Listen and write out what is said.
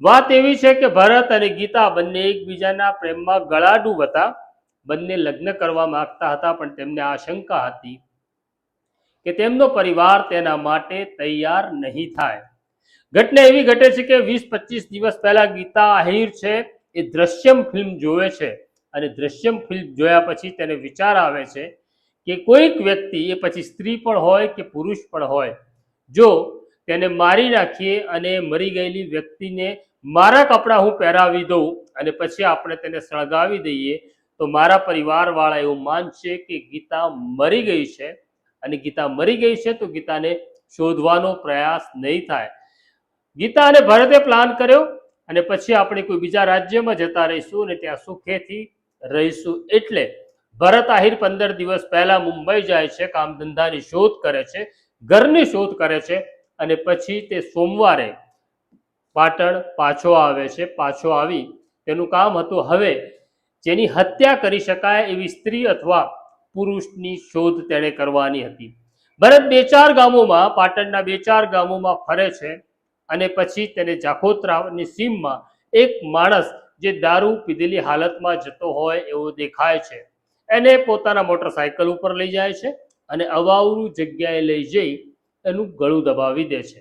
વાત એવી છે કે ભરત અને ગીતા બંને એકબીજાના પ્રેમમાં ગળાડૂબ હતા. બંને લગ્ન કરવા માંગતા હતા, પણ તેમને આશંકા હતી કે તેમનો પરિવાર તેના માટે તૈયાર નહીં થાય. ઘટના એવી ઘટે છે કે 20-25 દિવસ પહેલા ગીતા આહિર છે એ દ્રશ્યમ ફિલ્મ જોવે છે, અને દ્રશ્યમ ફિલ્મ જોયા પછી તેને વિચાર આવે છે કે કોઈક વ્યક્તિ, એ પછી સ્ત્રી પણ હોય કે પુરુષ પણ હોય, જો તેને મારી નાખીએ અને મરી ગયેલી વ્યક્તિને મારા કપડાં હું પહેરાવી દઉં અને પછી આપણે તેને સળગાવી દઈએ, તો મારા પરિવારવાળા એવું માનશે કે ગીતા મરી ગઈ છે, અને ગીતા મરી ગઈ છે તો ગીતાને શોધવાનો પ્રયાસ નહીં થાય. ગીતા અને ભરતે પ્લાન કર્યો, અને પછી આપણે કોઈ બીજા રાજ્યમાં જતા રહીશું અને ત્યાં સુખેથી રહીશું. એટલે ભરત આહિર 15 દિવસ પહેલા મુંબઈ જાય છે, કામ ધંધાની શોધ કરે છે, ઘરની શોધ કરે છે, અને પછી તે સોમવારે પાટણ પાછો આવે છે. પાછો આવી તેનું કામ હતું હવે જેની હત્યા કરી શકાય એવી સ્ત્રી અથવા પુરુષની શોધ તેણે કરવાની હતી. ભરત 2-4 ગામોમાં, પાટણના 2-4 ગામોમાં ફરે છે, અને પછી તેને જાખોત્રાની સીમમાં એક માણસ જે દારૂ પીધેલી હાલતમાં જતો હોય એવો દેખાય છે. એને પોતાના મોટરસાયકલ ઉપર લઈ જાય છે અને અવાવરું જગ્યાએ લઈ જઈ એનું ગળું દબાવી દે છે.